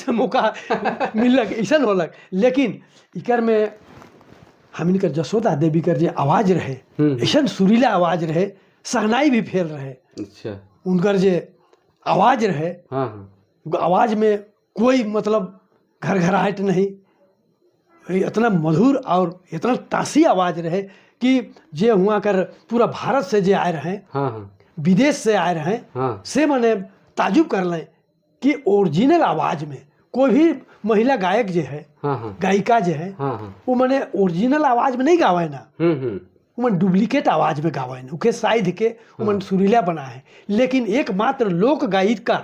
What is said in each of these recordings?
से मौका मिलक ऐसा होलक। लेकिन इकर में हम जसोदा देवी कर जे आवाज़ रहे ऐसा सुरीला आवाज़ रहे, सहनाई भी फेल रहे। अच्छा, उनकर जे आवाज़ रहे, आवाज़ में कोई मतलब घरघराहट नहीं, इतना मधुर और इतना तासी आवाज़ रहे कि जे हुआ कर पूरा भारत से जे आए रहे, विदेश से आए रहे, से मने ताजुब कर लें कि ओरिजिनल आवाज़ में कोई भी महिला गायक जे है, गायिका जे है, वो मने ओरिजिनल आवाज़ में नहीं गावे ना, वो मन डुप्लीकेट आवाज़ में गावे ना, उके साइड के वो मन सुरीला बना है। लेकिन एकमात्र लोक गायिका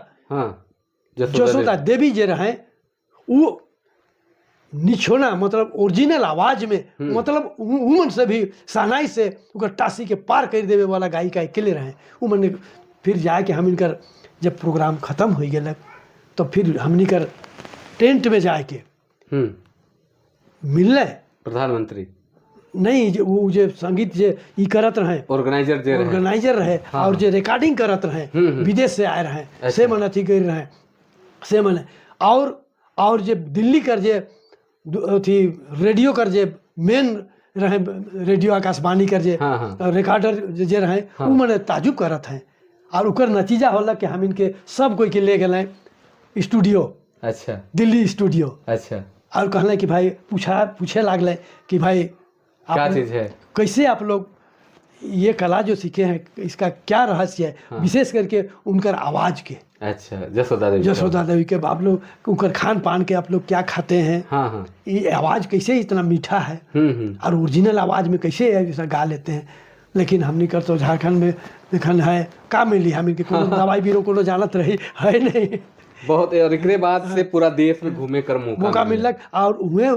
जसोदा देवी जे रहे, वो निछोना मतलब ओरिजिनल आवाज में मतलब उमन से भी सहनाई से टासी के पार कर देवे वाला गायिका अकेले रहे। उमन फिर जाके हम इनकर जब प्रोग्राम खत्म हो गया तो फिर हमनी कर टेंट में जाके मिलने प्रधानमंत्री नहीं, वो जो संगीत जे ई करत रहे, ऑर्गेनाइजर रहे और जो रिकॉर्डिंग करत रहे विदेश से आए रहे, से मन अथी कर रहे से मन और जे दिल्ली कर जे अथी रेडियो कर जे मेन रहे, रेडियो आकाशवाणी कर जे रिकॉर्डर जे रहे, वो मने ताजुब करत हैं। और उकर नतीजा होला कि हम इनके सब कोई के ले गए स्टूडियो, अच्छा, दिल्ली स्टूडियो, अच्छा, और कहले कि भाई पूछे लागले कि भाई क्या चीज़ है, कैसे आप लोग ये कला जो सीखे हैं इसका क्या रहस्य है, विशेष करके उनकर आवाज़ के। अच्छा, जसोदा देवी के आप लोग उनकर खान पान के आप लोग क्या खाते हैं, ये आवाज़ कैसे इतना मीठा है और ओरिजिनल आवाज़ में कैसे ऐसा गा लेते हैं। लेकिन हमने कर तो झारखंड में देखन है का मिली, हम इनके कोनो दवाई बीरो कोनो जानत रही है नहीं बहुत। और एकरे बाद से पूरा देश में घूमे कर मौका मिलक। और उहे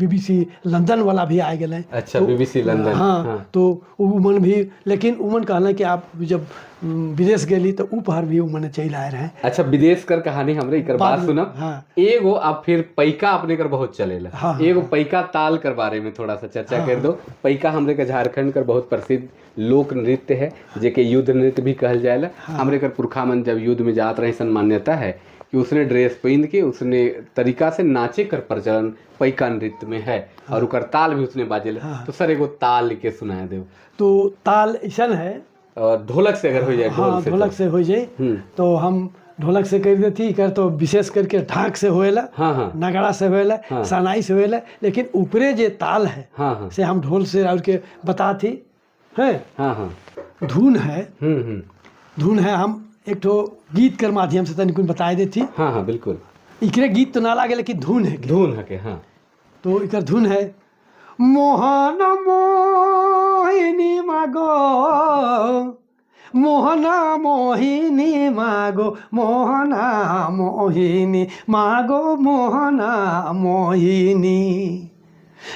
BBC लंदन वाला भी आ गए। अच्छा, BBC लंदन, हाँ, तो उमन भी, लेकिन उमन कहना कि आप जब विदेश गेली तो ऊपर भी उमन चल आए रहे। अच्छा, विदेश कर कहानी हमरे इकर बात सुनब। एगो अब फिर पैका अपने कर बहुत चलेला, एगो पैका ताल कर बारे में थोड़ा सा चर्चा कर दो। पैका हमरे के झारखंड कर बहुत प्रसिद्ध लोक नृत्य है, जेके युद्ध नृत्य भी कहल जाएला। हमरे कर पुरखा मन जब युद्ध में जात रहे, सन मान्यता है कि उसने ड्रेस पहन के उसने तरीका से नाचे कर प्रचलन पैका नृत्य में है, और उकर ताल भी उसने बाजेला। तो सर एगो ताल के सुनाए दो। तो ताल ऐसा है, और ढोलक से अगर हो जाए, ढोलक से हो जाए तो हम ढोलक से कर देती कर, तो विशेष करके ढाक से होएला, नगाड़ा से होएला, सनाई से होएला। लेकिन ऊपरे जे ताल है से हम ढोल से और के बताती है। धुन है, धुन है, हम एक तो गीत कर माध्यम से तनिक बताए देती। हाँ, बिल्कुल। इकरे गीत तो ना लागे, लेकिन धुन है के। तो इकर धुन है, मोहन मोहिनी मागो, मोहना मोहिनी मागो, मोहना मोहिनी मागो, मोहना मोहिनी,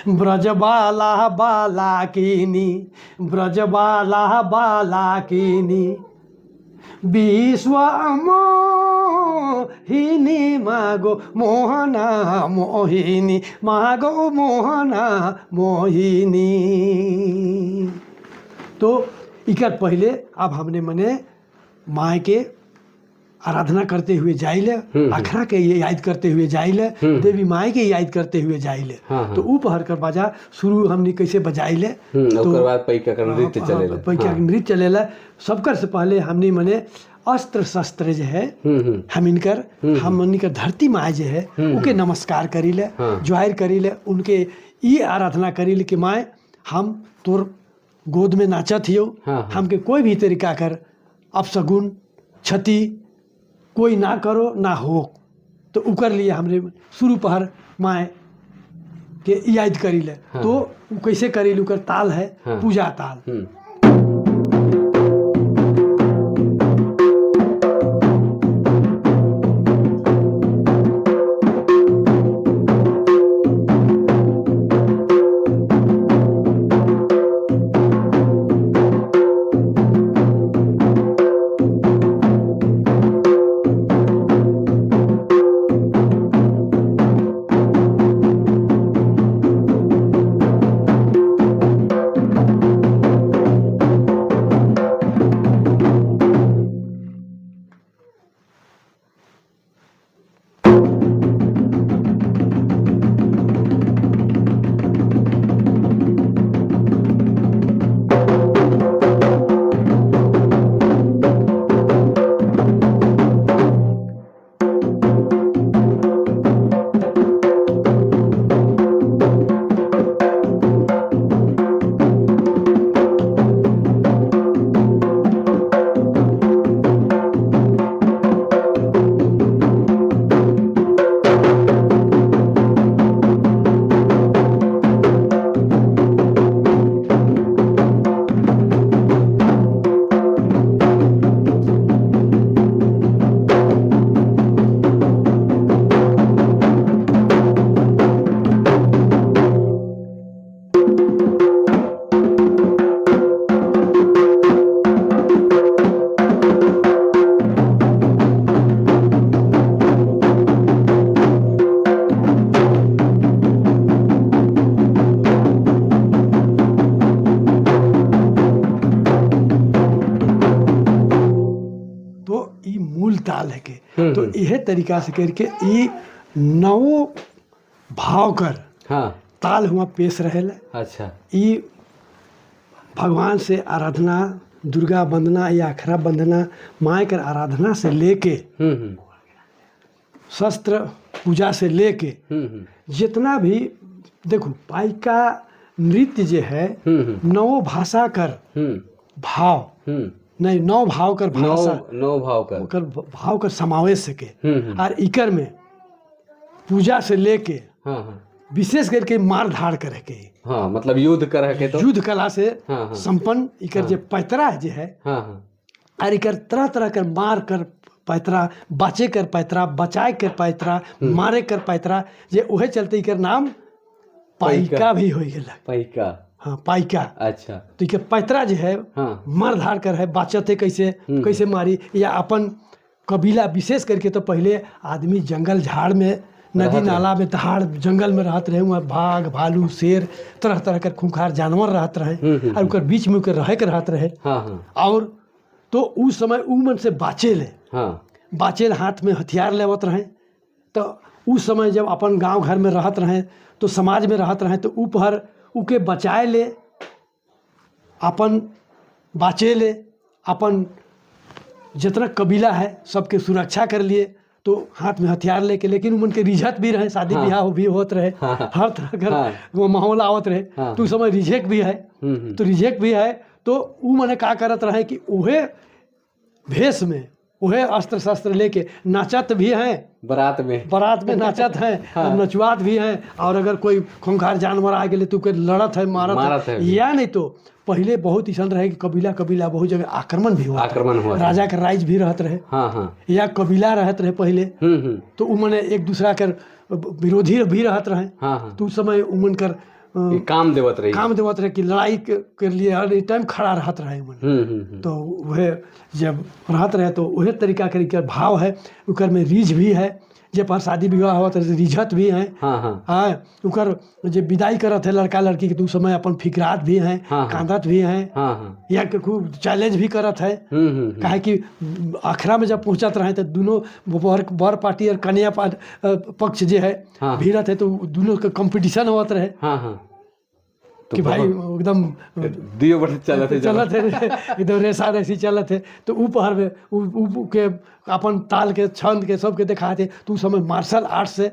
ब्रजबाला बालाकिनी, ब्रजबाला बालाकिनी, विश्व मोहिनी मागो, मोहना मोहिनी मागो, मोहना मोहिनी। तो इकर पहले अब हमने मने माँ के आराधना करते हुए जाइले, अखरा के ये याद करते हुए जाइले, देवी माँ के याद करते हुए जाइले। तो ऊ पहर कर बाजा शुरू हमने कैसे बजाइले, तो बाद पैका का नृत्य चलेला, पैका नृत्य चलेला। सबकर से पहले हमने मने अस्त्र शस्त्र जो है हम इनकर धरती माँ जो है उनके नमस्कार करीले, जोहार करीले, उनके ये आराधना करीले कि माँ हम तोर गोद में नाचत हियो, हमके कोई भी तरीका कर अपशगुन क्षति कोई ना करो ना हो। तो उकर लिए हमरे शुरू पहर माँ के याद करीले। तो कैसे करीले, उकर ताल है पूजा ताल। मूल ताल है के तो यह तरीका से करके ई नौ भाव कर हाँ ताल हुआ पेश रहेला। अच्छा ई भगवान से आराधना, दुर्गा वंदना या अखरा वंदना, माँ कर आराधना से लेके शस्त्र पूजा से लेके जितना भी देखो पाइका नृत्य जो है नौ भाषा कर भाव नहीं नौ भाव कर भाषा नौ भाव कर समावेश के और इकर में पूजा से लेके विशेष करके मार धाड़ करे के हाँ मतलब युद्ध कर के तो युद्ध कला से संपन्न इकर जे पैतरा जो है और इकर तरह तरह कर मार कर पैतरा, बचे कर पैतरा, बचाए कर पैतरा, मारे कर पैतरा जे उहे चलते इकर नाम पाइका भी हो गेला। पाइका हाँ पाइका। अच्छा तो इके पैतरा जो है मार धाड़ कर है बाचत है कैसे मारी या अपन कबीला विशेष करके तो पहले आदमी जंगल झाड़ में नदी नाला में दहाड़ जंगल में रहते रहे, वहाँ बाघ भालू शेर तरह तरह के खूंखार जानवर रहते रहे और उनकर बीच में रह के रहते रहे और तो उस समय उ मन से बाचेल हाथ में हथियार लेवत रहे। तो उस समय जब अपन गांव घर में रहत रहे तो समाज में रहत रहे तो ऊपर उके बचाए ले अपन बाचे ले अपन जितना कबीला है सबके सुरक्षा कर लिए तो हाथ में हथियार लेके, लेकिन उमन के रिझत भी रहे, शादी ब्याह भी होत रहे, हर तरह का वो माहौल आवत रहे तो उस समय रिझेक भी है तो रिझेक भी है तो उ मने का करत रहे कि उहे भेष में उहे अस्त्र शस्त्र लेके नाचत भी हैं, बारात में नाचत हैं नचवात भी हैं और अगर कोई खूंखार जानवर आ गए तो के लड़त है मारत है। या नहीं तो पहले बहुत ऐसा रहे कि कबीला बहुत जगह आक्रमण हुआ राजा का राइज भी रहत रहे या कबीला रहत रहे पहले तो उमने एक दूसरा कर विरोधी भी रहत रहे तो उस समय उमन कर काम देवत रहे कि लड़ाई के लिए हर टाइम खड़ा रहत रहे तो वह जब रहत रहे तो वह तरीका के भाव है उकर में रीझ भी है जे पर शादी विवाह होता है रिझत भी है उकर जे विदाई करत है लड़का लड़की के तो उस समय अपन फिकरात भी हैं कांदत भी हैं या खूब चैलेंज भी करत है काहे कि अखरा में जब पहुंचत रहे तो दोनों बर पार्टी और कन्या पक्ष जे है भीड़त है तो दोनों का कंपटीशन होत रहे तो कि भाई एकदम दियो बट चलत है इधर रेसा रेसी चलत है तो ऊपर में के अपन ताल के छंद के सबके दिखाते तो उस समय मार्शल आर्ट से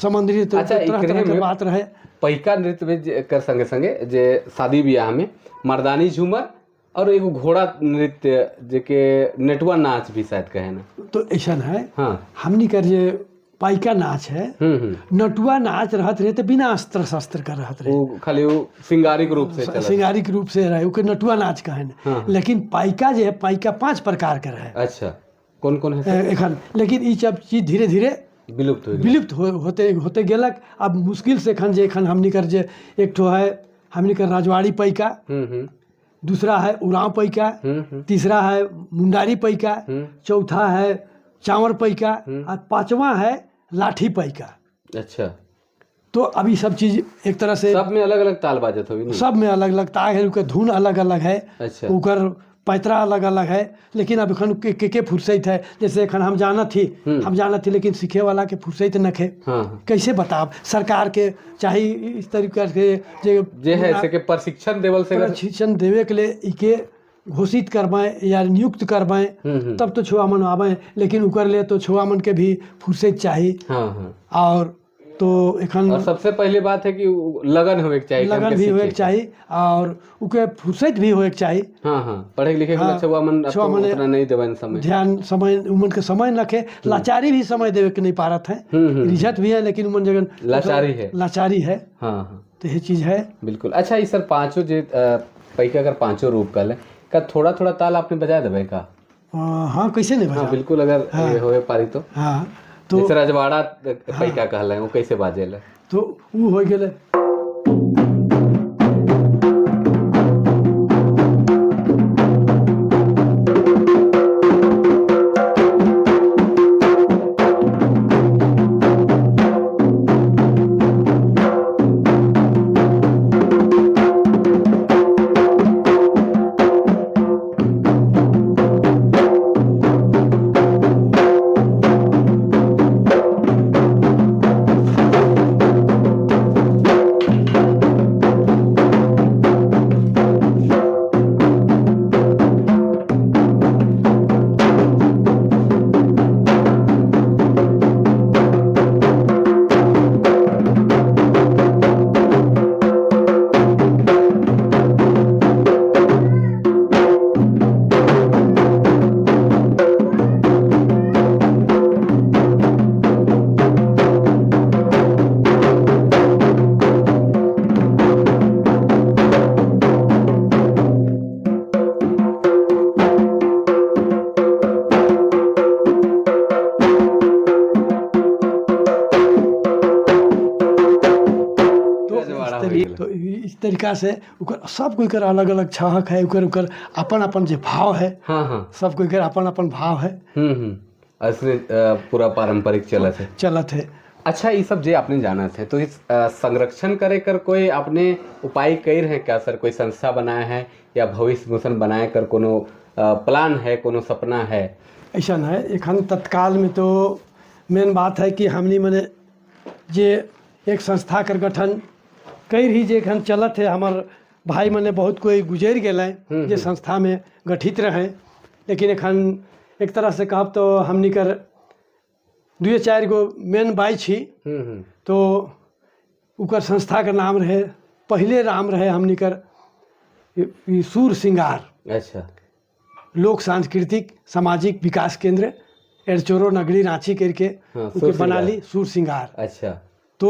समुद्री तरह के बात रहे। पैका नृत्य में कर संगे संगे जे शादी ब्याह में मर्दानी झूमर और एगो घोड़ा नृत्य जेके नेटुआ नाच भी शायद कहे ना तो ऐसा है हमनी कर जे पाइका नाच है नटुआ नाच रहत रहे तो बिना अस्त्र शस्त्र कर रहत रहे खाली सिंगारिक रूप से रहे उके नटुआ नाच कहे लेकिन पाइका जो है पाइका 5 प्रकार का है। अच्छा कौन कौन है एखन लेकिन ई सब चीज धीरे धीरे विलुप्त होते गेलक। अब मुश्किल से एखन हमनी कर जे एक ठो है हमनी कर राजवाड़ी पैका, दूसरा है उराव पैका, तीसरा है मुंडारी पैका, चौथा है चावर पैका और 5वां है लाठी पैका। अच्छा तो अभी सब चीज एक तरह से सब में अलग अलग ताल बाजत होगी सब में अलग अलग ताल है उनका धुन अलग अलग है। अच्छा उकर पैतरा अलग अलग है लेकिन अब एखन के फुर्सत है जैसे एखन हम जानत थी लेकिन सीखे वाला के फुर्सत नखे कैसे बताब सरकार के चाहे इस तरीके से जे है से के प्रशिक्षण देवे के लिए इके घोषित करवाएं या नियुक्त करवाएं तब तो छुआ मन आवे लेकिन उकर ले तो छुआ मन के भी फुर्सत चाहिए और तो एखन और सबसे पहली बात है कि लगन होवे के चाहिए, लगन भी होवे के चाहिए और उके फुर्सत भी होवे के चाहिए। हाँ हाँ, पढ़े लिखे के अच्छा मन अब तो उतना नहीं देवन समय, ध्यान समय उमन के समय न रखे, लाचारी भी समय देवे के नहीं पारत है, रिझत भी है लेकिन उमन जगह लाचारी है। हाँ हाँ, तो ये चीज है बिल्कुल। अच्छा ये सर पांचों जे पैका अगर पांचों रूप कर ले का थोड़ा थोड़ा ताल आपने बजा देवे का? हाँ कैसे नहीं बजा? हाँ बिल्कुल, अगर ये होवे पारी तो। हाँ तो जैसे रजवाड़ा पैका कहले वो कैसे बाजेला? तो वो हो गेले तो इस तरीका से सब कोई कर अलग अलग छहक है, उकर अपन अपन जे भाव है। हाँ हाँ, सब कोई कर अपन अपन भाव है। ऐसे पूरा पारंपरिक चलत है। अच्छा ये सब जे आपने जाना थे तो इस संरक्षण करे कर कोई आपने उपाय कर है क्या सर? कोई संस्था बनाया है या भविष्य मिशन बनाया कर कोनो प्लान है, कोनो सपना है? ऐसा है एखन तत्काल में तो मेन बात है कि हमनी मने जे एक संस्था कर गठन कई ही जे एखन चलत है। हमार भाई मने बहुत कोई गुजर गए जे संस्था में गठित रहे, लेकिन एखन एक तरह से कहब तो हमनी कर 2-4 गो मेन बाई छी। तो उकर संस्था का नाम रहे, पहले नाम रहे हमनी कर सूर सिंगार। अच्छा, लोक सांस्कृतिक सामाजिक विकास केंद्र एरचोरो नगरी रांची करके उके बना ली सूर सिंगार। अच्छा, तो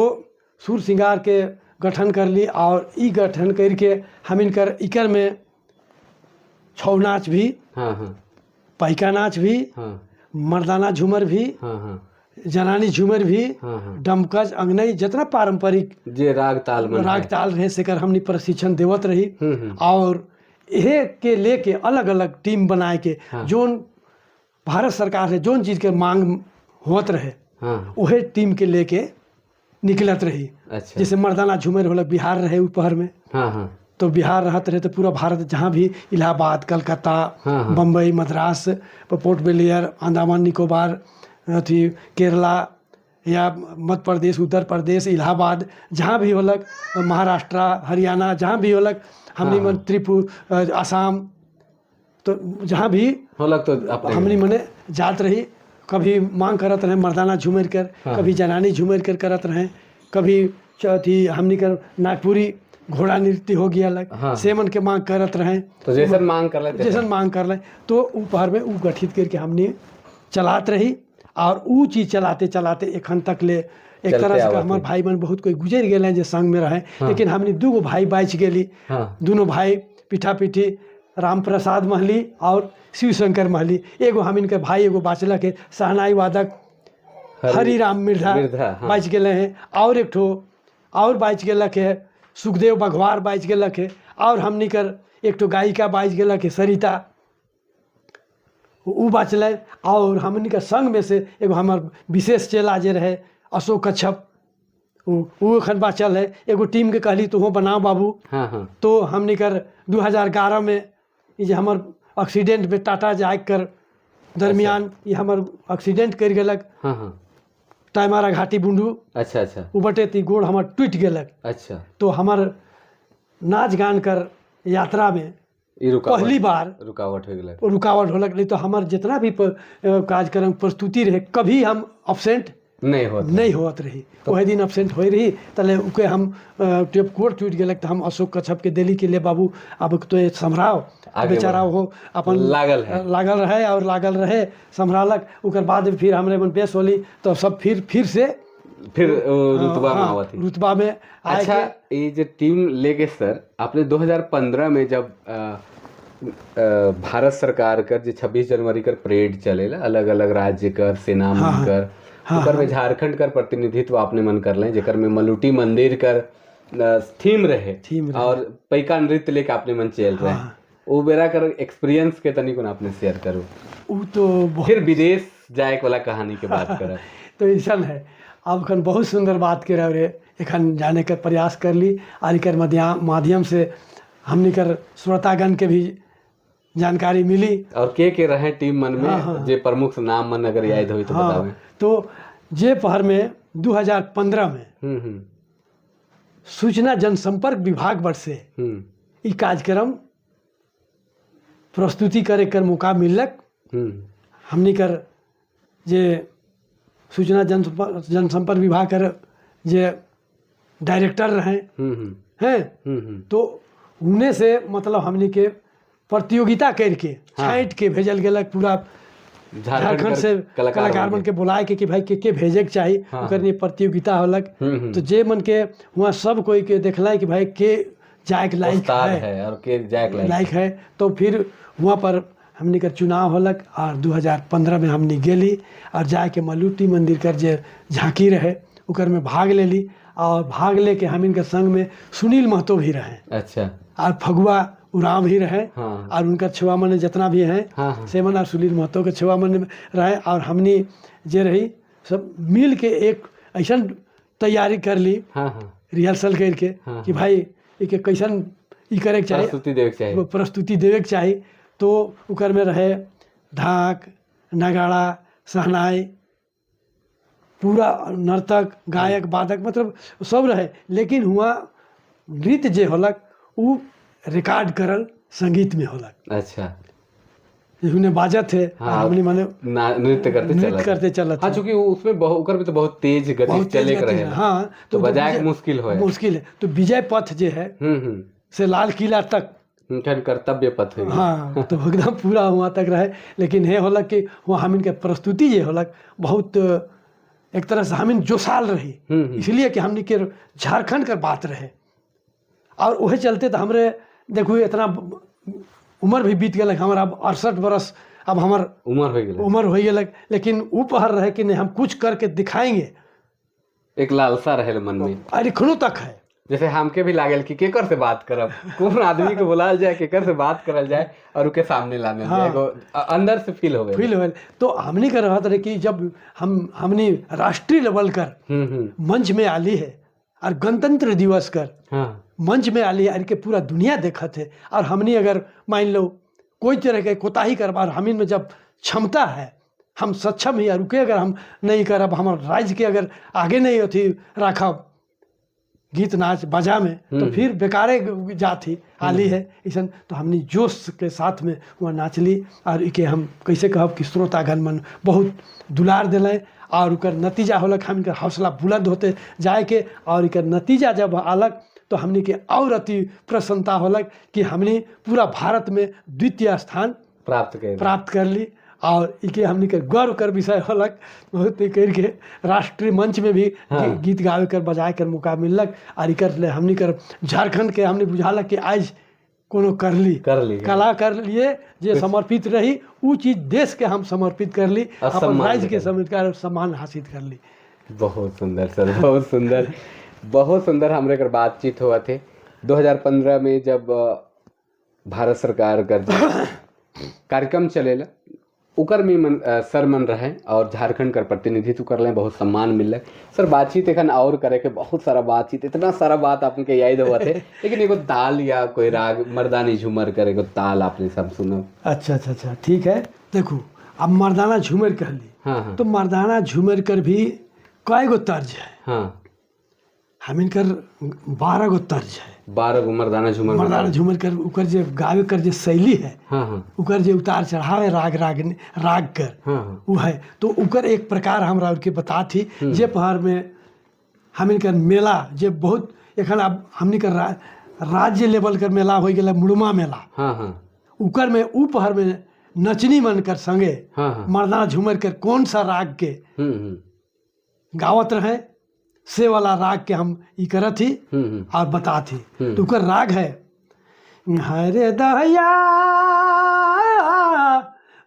सूर सिंगार के गठन कर ली और ई गठन करके हम इनकर इकर में छौ नाच भी, पैका नाच भी, मर्दाना झूमर भी, जनानी झूमर भी, डमकज अंगनई जितना पारंपरिक जे राग ताल रहे सेकर हमनी प्रशिक्षण देवत रही। और यह के लेके अलग अलग टीम बनाए के जोन भारत सरकार से जोन चीज के मांग होत रहे वही टीम के लेके निकलत रही। अच्छा। जैसे मर्दाना झूमर होलक बिहार रहे ऊपर में, तो बिहार रहत रहे तो पूरा भारत जहाँ भी इलाहाबाद, कलकत्ता, बम्बई, मद्रास, पोर्ट ब्लेयर, अंडमान निकोबार, अथी केरला या मध्य प्रदेश, उत्तर प्रदेश, इलाहाबाद जहाँ भी होलक, महाराष्ट्र, हरियाणा जहाँ भी होलक, हमनी मन त्रिपुरा, असम, तो जहाँ भी होलक तो हमनी मने जात रही। कभी मांग करत रहे मर्दाना झूमर कर, कभी जनानी झूमर कर करत रहे, कभी थी हमनी कर नागपुरी घोड़ा नृत्य हो गया अलग सेमन के मांग करत रहे। तो जैसन मांग कर ले तो ऊपर में ऊ गठित करके हमनी चलात रही। और ऊ चीज चलाते चलाते एखन तक ले एक तरह से हमारे भाई बहन बहुत कोई गुजर गए जो संग में रहे। लेकिन हमने 2 गो भाई बच गई। दोनों भाई पिठा पिठी राम प्रसाद महली और शिव शंकर महली। एगो हम इनके भाई एगो बाचलक है सहनाई वादक हरिराम मिर्धा बच गए हैं। और एक ठो और बच गलक है सुखदेव बघवार बच गलक है। और हमनी कर एक ठो गायिका बच गलक है सरिता, वो बचल। और हमनी का संग में से एगो हमार विशेष चेला जे रहे अशोक कच्छप, वो एखन बचल है। एगो टीम के कहली तो बनाओ बाबू। तो हमनी कर 2011 में ये हमार एक्सीडेंट में टाटा जाए कर दरमियान ये हमार एक्सीडेंट कर गलक टाइमारा घाटी बुंडू। अच्छा, वो बटे ती गोड़ हमार टूट गलक। अच्छा, तो हमार नाच गान कर यात्रा में पहली बार रुकावट हो गलक। नहीं तो हमार जितना भी कार्यक्रम प्रस्तुति रहे कभी हम अब्सेंट नहीं होत रही वही दिन एबसेंट हो रही तले उके हम जब कोर्ट टूट गए तो हम अशोक कच्छप के दिल्ली के लिए बाबू अब तो ये संभराव बेचारा हो अपन लागल रहे संभरालक उकर बाद फिर हमरे मन पेश होली तो सब फिर से रुतबा में आवत रुतबा में। अच्छा ये जो टीम लेके सर आपने 2015 में जब भारत सरकार कर जो 26 जनवरी कर परेड चलेला अलग अलग राज्य कर सेना मन कर उकर में झारखंड कर प्रतिनिधित्व आपने मन कर ले जेकर में मलुटी मंदिर कर थीम रहे और पैका नृत्य लेके आपने मन चल रहे वो बेरा कर एक्सपीरियंस के तनी को आपने शेयर करो वो तो फिर विदेश जाए वाला कहानी के बात कर तो ऐसा है अब खन बहुत सुंदर बात के रहे एखन जाने का प्रयास कर ली और एकर माध्यम से हमने कर श्रोतागण के भी जानकारी मिली और के रहे टीम मन में जे प्रमुख नाम मन अगर याद हो तो बतावे। तो जे पहर में 2015 में सूचना जनसंपर्क विभाग वर्ष से ई कार्यक्रम प्रस्तुति करे कर मौका मिलक हमनी कर जे सूचना जनसंपर्क विभाग कर जे डायरेक्टर रहे हैं तो उन्हें से मतलब हमनी के प्रतियोगिता करके छाँट के भेजल गलक पूरा झारखंड से कलाकार मन के बुलाए के कि भाई के भेजे के चाहिए ओकर प्रतियोगिता होलक तो जे मन के वहाँ सब कोई के देखला कि भाई के जाए के लायक है और के जाए के लायक है तो फिर वहाँ पर हमने कर चुनाव होलक और 2015 में हमने गेली और जाके मलुटी मंदिर कर जे झांकी रहे उकर में भाग ले ली और भाग लेके हम इनके संग में सुनील महतो भी रहे। अच्छा और फगुआ उराव भी रहे और उनका छुआ मन जितना भी हैं सेमन और सुनील महतो के छुआ मन रहे और हमने जे रही सब मिल के एक ऐसा तैयारी कर ली रिहर्सल करके कि भाई इके कैसन ई करे के चाहिए प्रस्तुति देवे के चाहिए तो उकर में रहे ढाक नगाड़ा सहनाई पूरा नर्तक गायक वादक मतलब सब रहे लेकिन हुआ नृत्य जे होलक वो रिकॉर्ड करल संगीत में होलक। अच्छा उन्हें बाजत थे हमने माने नृत्य करते चला हाँ चूंकि उसमें उकर में तो बहुत तेज गति चले रहे हाँ तो बजाय मुश्किल है तो विजय पथ जे है से लाल किला तक कर्तव्य पथ है हाँ तो एकदम पूरा वहाँ तक रहे लेकिन ये होलक कि वहाँ हम इनके प्रस्तुति ये होलक बहुत एक तरह से हमिन जोशाल रही इसलिए कि हमने के झारखंड का बात रहे और वही चलते तो हमरे देखो इतना उम्र भी बीत गया हमारा 68 बरस अब हमार उम्र हो गया लेकिन वो पहर रहे कि नहीं हम कुछ करके दिखाएंगे एक लालसा रहे मन में अरे खनो तक है जैसे हमके भी लागल कि केकर से बात करब कौन आदमी को बुलाल जाए केकर से बात करल जाए और उनके सामने लाने अंदर से फील हो तो हमने कर रहा था कि जब हमने राष्ट्रीय लेवल कर मंच में आली है और गणतंत्र दिवस कर मंच में आली है के पूरा दुनिया देखा थे और हमने अगर मान लो कोई तरह के कोताही कर और हमीन में जब क्षमता है हम सक्षम ही रुके अगर हम नहीं करब हमारे राज्य के अगर आगे नहीं होती राखब गीत नाच बजा में तो फिर बेकारे जाती आली है ऐसा तो हमने जोश के साथ में वहाँ नाच ली और इके हम कैसे कहब कि श्रोतागण मन बहुत दुलार दिले और उकर नतीजा होलक हम इनका हौसला बुलंद होते जाए के और इकर नतीजा जब आलक तो हमने के और अति प्रसन्नता होलक कि हमने पूरा भारत में द्वितीय स्थान प्राप्त कर ली और इके हमने के गर्व कर विषय होलक बहुत करके राष्ट्रीय मंच में भी गीत गावे कर बजाए कर मौका मिलक और इकर हमने कर झारखंड के हमने बुझालक कि आज कोनो कर ली कला कर लिए जे समर्पित रही वो चीज देश के हम समर्पित कर ली अपन राज्य के समर्पित सम्मान हासिल कर ली। बहुत सुंदर सर बहुत सुंदर हमरे कर बातचीत हुआ थे 2015 में जब भारत सरकार का कार्यक्रम चलेला उकर में सर मन रहे और झारखंड कर प्रतिनिधित्व कर लें बहुत सम्मान मिल सर बातचीत एखन और करे के बहुत सारा बातचीत इतना सारा बात आपके याद हुआ थे लेकिन एगो ताल या कोई राग मर्दानी झूमर करे एगो ताल आपने सब सुनो। अच्छा ठीक है देखो अब मर्दाना झूमर कह ली तो मर्दाना झूमर कर भी कई गो तर्ज है हमिन कर 12 गो तर्ज है, 12 गो मर्दाना झूमर मर्दाना झूमर कर उकर जे गावे कर जे शैली है, हाँ हाँ उकर जे उतार चढ़ावे राग कर हाँ वो है। तो उकर एक प्रकार हमरा उनके बता थी जे पहाड़ में हमिन कर मेला जे बहुत एखन अब हमनी कर राज्य लेवल कर मेला हो गया मुड़मा मेला, हाँ हाँ उकर में ऊ पहर में नचनी मन कर संगे हाँ हाँ मर्दाना झूमर कर कौन सा राग के गावत रहे से वाला राग के हम ई करत थी और बता थी। तो उकर राग है हरे दहया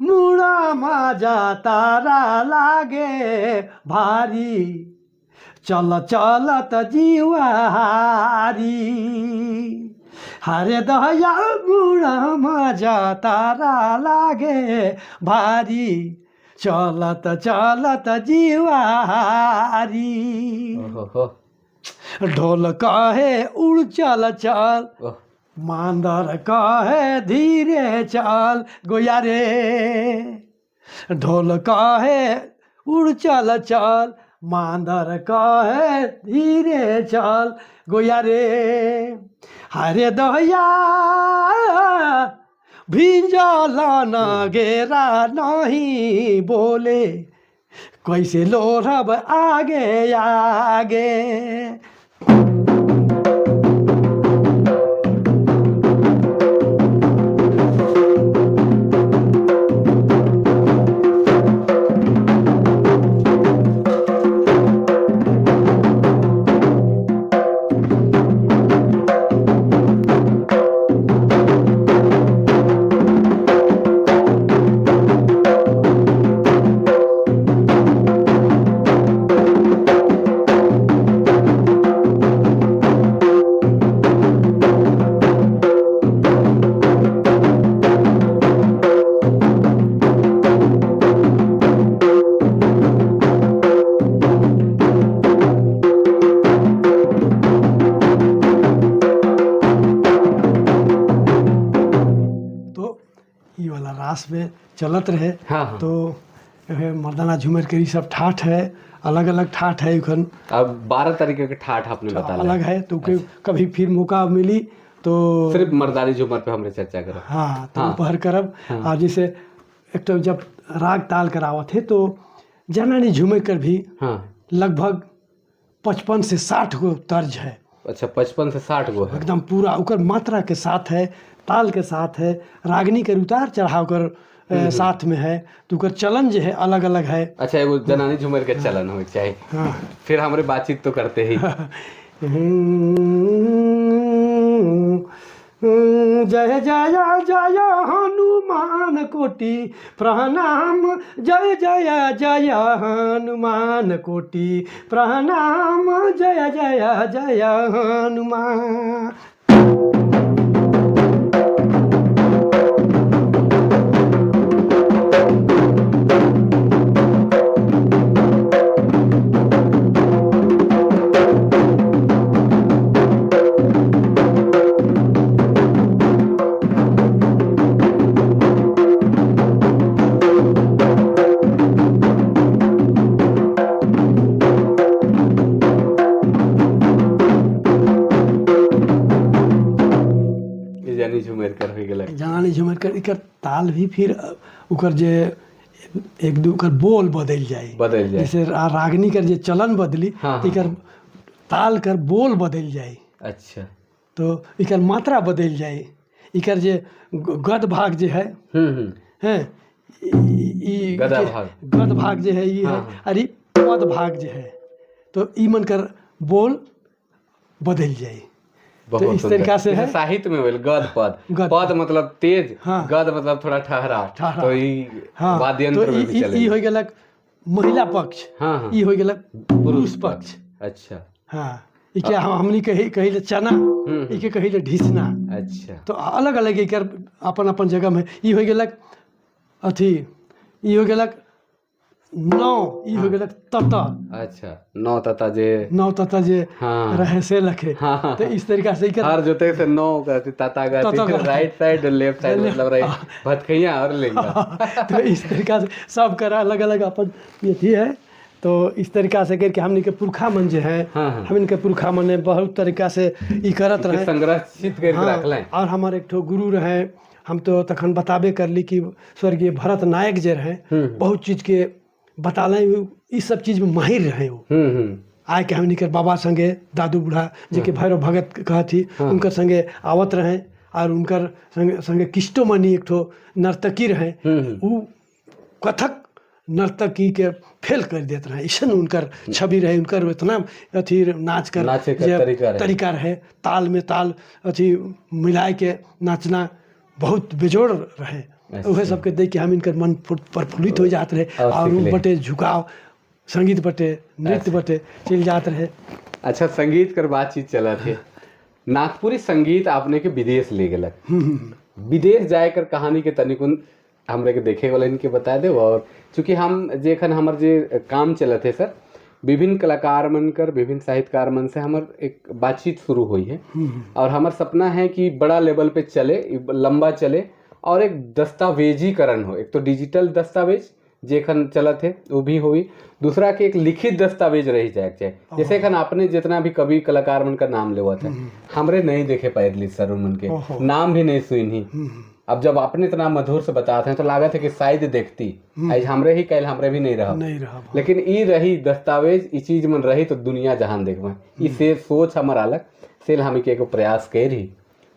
मुड़ा माजा तारा लागे भारी चल चलत जीवारी, हरे दहया मुड़ा माजा तारा लागे भारी चलत चलत जीवारी, ढोल कहे उड़ चल चल मांदर कहे धीरे चल गोया रे, ढोल कहे उड़ चल चल मांदर कहे धीरे चल गोया रे, हरे दहया भिंजल न गेरा नहीं बोले कैसे लोरब आगे आगे। रास में चलत रहे। हाँ। तो मर्दाना झूमर के सब ठाठ है, अलग अलग ठाठ है। उखन अब 12 तरीके के ठाठ आपने बता अलग है। तो कभी फिर मौका मिली तो सिर्फ मर्दानी झूमर पे हमरे चर्चा करब। हाँ तो पहर करब। और जैसे एक तो जब राग ताल करावत है तो जनानी झूमर कर भी लगभग 55 से 60 गो तर्ज है। अच्छा 55 से 60 गो है एकदम पूरा उकर मात्रा के साथ है, ताल के साथ है, रागनी के उतार चढ़ाव कर साथ में है। तो उकर चलन जो है अलग अलग है। अच्छा वो जनानी झूमर के चलन हो चाहे। हाँ। फिर हमारे बातचीत तो करते ही जय जय जय हनुमान कोटि प्रणाम, जय जय जय हनुमान कोटि प्रणाम, जय जय जय हनुमान। जनानी झूमर कर इकर ताल भी फिर उकर जे एक दो कर बोल बदल जाए। जैसे रागनी कर जे चलन बदली। हाँ। इकर ताल कर बोल बदल जाए। अच्छा तो इकर मात्रा बदल जाए। इकर जे गद भाग जे है हैं गद भाग जे है ये है। अरे पद भाग जे है तो ई मन कर बोल बदल जाए। तो इस तरीका से है साहित्य में गद पद। पद मतलब तेज। हाँ। गद मतलब थोड़ा ठहरा। तो हाँ। वाद्य यंत्र में भी चले। ई हो गेलक महिला पक्ष। हाँ। ई हो गेलक पुरुष पक्ष। अच्छा हाँ। ई क्या हमनी कहिले चना, ई के कहिले ढिसना। अच्छा तो अलग अलग एकर अपन अपन जगह में। ई हो गेलक अथी, ई हो गेलक नौ, ई हो गेलक तता। अच्छा नौ तता जे रहे से लखे। हाँ। तो इस तरीका से हर जोते से नौ का तता का राइट साइड और लेफ्ट साइड मतलब राइट भतखैया और लेंगा। तो इस तरीका से सब करा अलग अलग अपन ये थी है। तो इस तरीका से करके हमने के पुरखा मन जो है हमन के पुरखा मन ने बहुत तरीका से ई करत रहे संग्रहित करके रखले। और हमार एक ठो गुरु रहे, हम तो तखन बताबे करली कि स्वर्गीय भरत नायक जे रहे बहुत चीज के बताले, इस सब चीज में माहिर रहे वो। आए के हमनी के बाबा संगे दादू बूढ़ा जे के भैरव भगत कहती उनकर संगे आवत रहे, और उनकर संगे किष्टो मनी एक ठो नर्तकी रहे, वो कथक नर्तकी के फेल कर देते रहे, ऐसा उनकर छवि रहे, उनकर इतना अथी नाच कर तरीका रहे, ताल में ताल अथी मिलाए के नाचना बहुत बेजोड़ रहे। वह सबके देख के हम इनकर मन प्रफुल्लित हो जाते रहे, और उन बटे झुकाव संगीत बटे नृत्य बटे चल जाते रहे। अच्छा, संगीत कर बातचीत चला थे, नागपुरी संगीत आपने के विदेश ले गलक, विदेश जाए कर कहानी के तनिकुन हमरे के देखे वाला इनके बता दे। और चूंकि हम जेखन हमर जे काम चलत है सर, विभिन्न कलाकार मन कर विभिन्न साहित्यकार मन से हमर एक बातचीत शुरू हुई है, और हमार सपना है कि बड़ा लेवल पे चले, लंबा चले, और एक दस्तावेजीकरण हो। एक तो डिजिटल दस्तावेज जेखन चलत है वो भी हुई, दूसरा के एक लिखित दस्तावेज रही जाए। जैसे खन आपने जितना भी कवि कलाकार मन का नाम लेवा था, हमरे नहीं देखे पाए सर, उन के नाम भी नहीं सुनी। अब जब आपने इतना मधुर से बताते हैं तो लागत है कि शायद देखती आज हमरे ही कैल हमरे भी नहीं रहा, लेकिन ई रही दस्तावेज, ई चीज मन रही तो दुनिया जहान देखबे, ई से सोच हमार अलग से हम के प्रयास करी।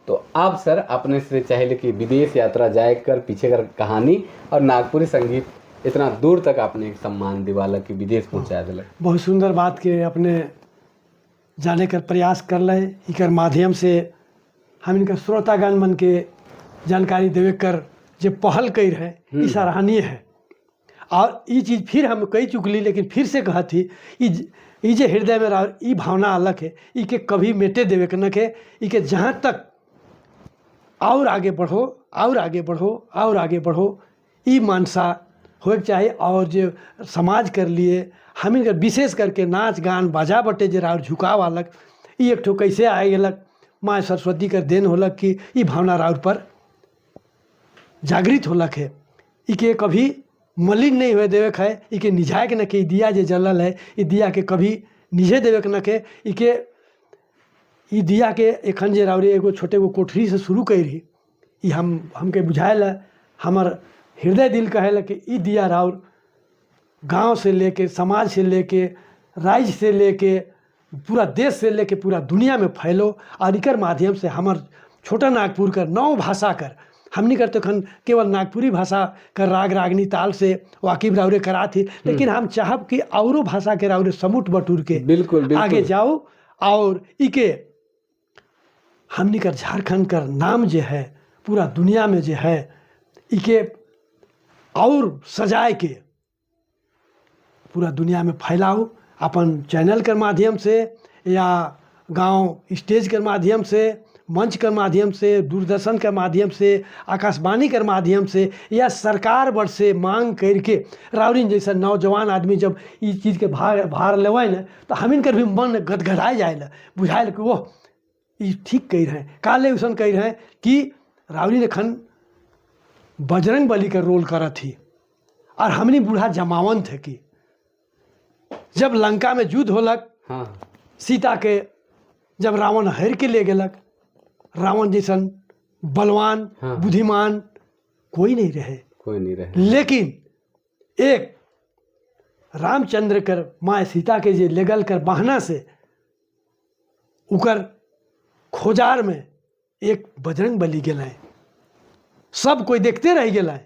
तो अब सर अपने से चाहे कि विदेश यात्रा जाए कर पीछे कर कहानी और नागपुरी संगीत इतना दूर तक आपने सम्मान दिवाला कि विदेश पहुंचा दिला। बहुत सुंदर बात के अपने जाने कर प्रयास कर ले, इकर माध्यम से हम इनका श्रोतागण मन के जानकारी देवे कर जो पहल कर है ये सराहनीय है। और ये चीज़ फिर हम कही चुकली, लेकिन फिर से कहा थी ये जे हृदय में रहा ये भावना अलग है, ई के कभी मेटे देवे के न के, ई के जहाँ तक और आगे बढ़ो और आगे बढ़ो और आगे बढ़ो, ई मानसा हो चाहे। और जो समाज कर लिए हम इनका विशेष करके नाच गान बाजा बटे जरा और झुकाव अलग, ये एक ठो कैसे आए अलग माँ सरस्वती का देन होलक कि ये भावना राउर पर जागृत होलक है। इके कभी मलिन नहीं हुए देवे है, इके निझाए के न के दिया जे जलल है, ये दिया के कभी निझे देवे के न के, इके ई दिया के एखन जे राउरे एगो छोटे गो कोठरी से शुरू करी, ये हमके बुझाएल, हमार हृदय दिल कहेला कि ई दिया राउर गांव से लेके समाज से लेके राज्य से लेके पूरा देश से लेके पूरा दुनिया में फैलो। और इकर माध्यम से हमार छोटा नागपुर कर 9 भाषा कर हमनी करते खन केवल नागपुरी भाषा कर राग रागनी ताल से वाकिफ राउरे करा थी, लेकिन हम चाहब कि औरों भाषा के राउरे समुट बटूर के बिल्कुल आगे जाओ, और इके हमनी कर झारखंड कर नाम जो है पूरा दुनिया में जो है इके और सजाए के पूरा दुनिया में फैलाओ, अपन चैनल के माध्यम से या गांव स्टेज के माध्यम से, मंच के माध्यम से, दूरदर्शन के माध्यम से, आकाशवाणी के माध्यम से, या सरकार बड़ से मांग करके राउरिन जैसा नौजवान आदमी जब इस चीज़ के भार लेवे न तो हमिन कर भी मन गदगदाए जाए, बुझाए कि वो ये ठीक कह रहे हैं। काले उसन कह रहे हैं कि राउरिन एखन बजरंग बली का रोल करा थी, और हमनी बूढ़ा जमावन थे कि जब लंका में युद्ध होलक, सीता के जब रावण हर के ले गेलक, रावण जैसन बलवान बुद्धिमान कोई नहीं रहे, लेकिन एक रामचंद्र कर माँ सीता के जे लेगल कर बहाना से उकर खोजार में एक बजरंग बली गेल, सब कोई देखते रह गए,